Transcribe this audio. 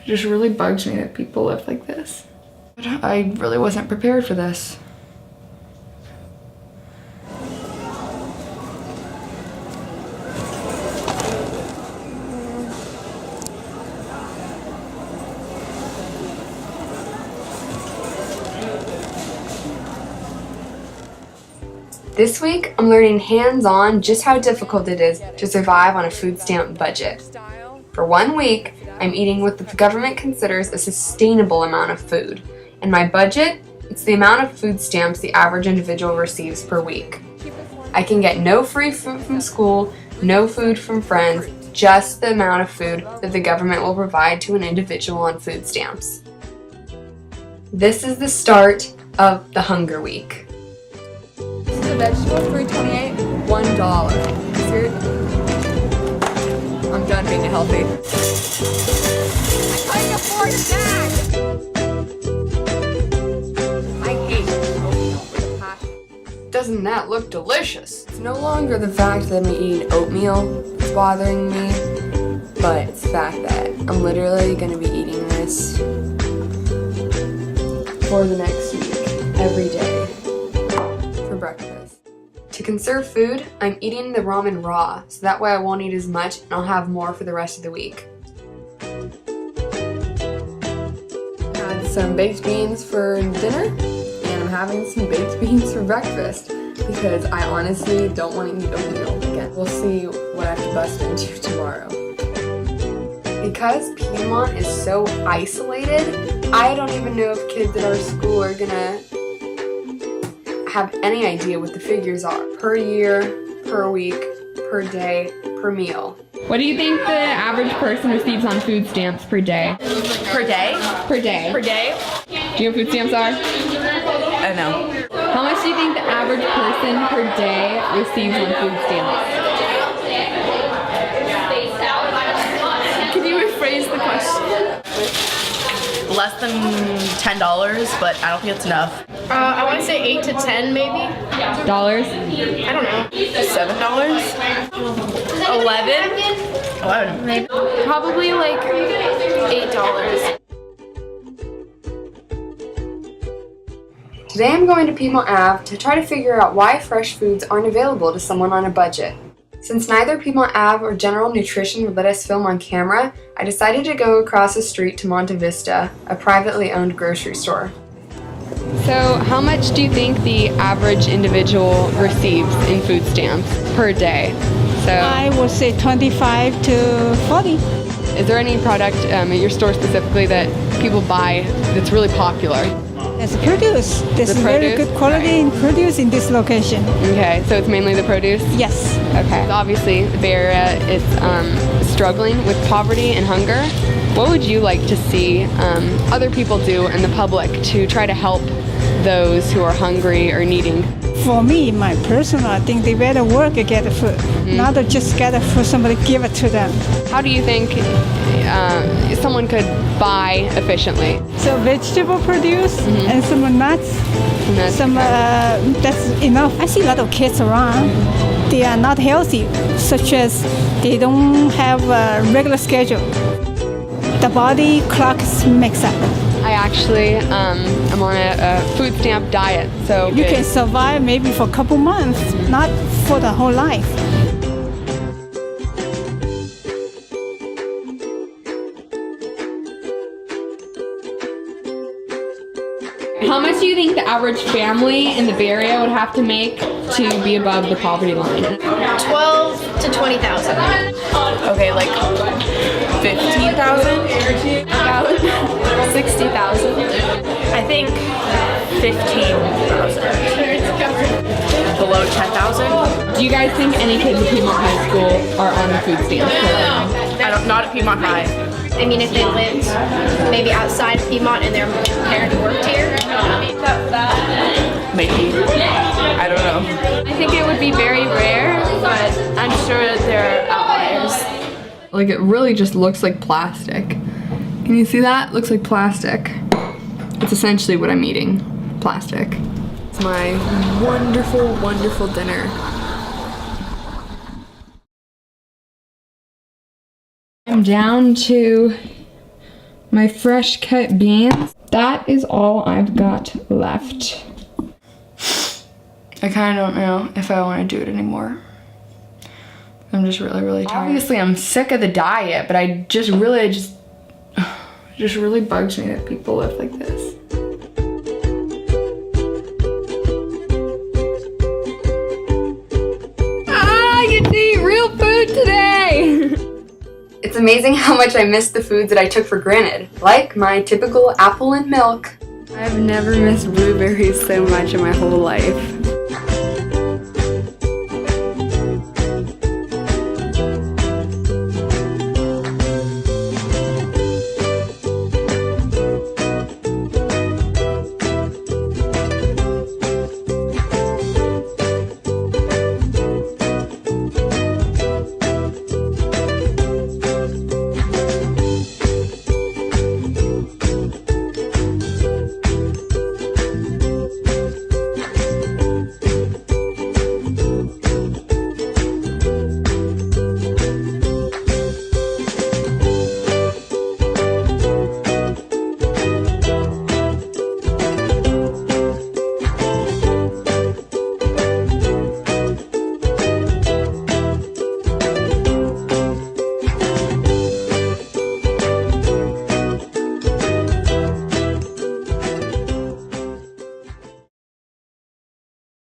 It just really bugs me that people live like this. But I really wasn't prepared for this. This week, I'm learning hands-on just how difficult it is to survive on a food stamp budget. For 1 week, I'm eating what the government considers a sustainable amount of food. And my budget, it's the amount of food stamps the average individual receives per week. I can get no free food from school, no food from friends, just the amount of food that the government will provide to an individual on food stamps. This is the start of the Hunger Week. This is a vegetable, $3.28, $1. I'm done being healthy. I couldn't afford that! I hate oatmeal with a passion. Doesn't that look delicious? It's no longer the fact that I'm eating oatmeal that's bothering me, but it's the fact that I'm literally going to be eating this for the next week, every day. Breakfast. To conserve food, I'm eating the ramen raw, so that way I won't eat as much and I'll have more for the rest of the week. I had some baked beans for dinner, and I'm having some baked beans for breakfast because I honestly don't want to eat oatmeal again. We'll see what I have to bust into tomorrow. Because Piedmont is so isolated, I don't even know if kids at our school are gonna have any idea what the figures are per year, per week, per day, per meal. What do you think the average person receives on food stamps per day? Per day? Per day. Per day? Do you know what food stamps are? No. How much do you think the average person per day receives on food stamps? Can you rephrase the question? Less than $10, but I don't think it's enough. I want to say 8 to 10 maybe. Dollars? I don't know. $7? 11 maybe. Probably like $8. Today I'm going to Piedmont Ave to try to figure out why fresh foods aren't available to someone on a budget. Since neither Piedmont Ave or General Nutrition would let us film on camera, I decided to go across the street to Monte Vista, a privately owned grocery store. So how much do you think the average individual receives in food stamps per day? So I would say 25 to 40. is there any product at your store specifically that people buy that's really popular? There's produce. There's The very produce? good quality in produce in this location. Okay, so it's mainly the produce? Yes. Okay. Obviously, the Bay Area is struggling with poverty and hunger. What would you like to see other people do in the public to try to help those who are hungry or needing? For me, my personal, I think they better work and get the food, not to just get the food, somebody give it to them. How do you think someone could buy efficiently? So vegetable produce and some nuts, nuts, some that's enough. I see a lot of kids around. They are not healthy, such as they don't have a regular schedule. The body clock is mixed up. I actually am on a food stamp diet, so You can survive maybe for a couple months, not for the whole life. How much do you think the average family in the Bay Area would have to make to be above the poverty line? 12 to 20,000. Okay, like 15,000? About 60,000. I think 15,000. Below 10,000? Do you guys think any kids at Piedmont High School are on the food stamps program? Not at Piedmont High. I mean, if they lived maybe outside of Piedmont and their parents worked here. Maybe. I don't know. I think it would be very rare, but I'm sure there are outliers. Like, it really just looks like plastic. Can you see that? It looks like plastic. It's essentially what I'm eating. Plastic. It's my wonderful, wonderful dinner. I'm down to my fresh cut beans. That is all I've got left. I kind of don't know if I want to do it anymore. I'm just really tired. Obviously, I'm sick of the diet, but it just really bugs me that people live like this. I get to eat real food today! It's amazing how much I miss the foods that I took for granted, like my typical apple and milk. I've never missed blueberries so much in my whole life.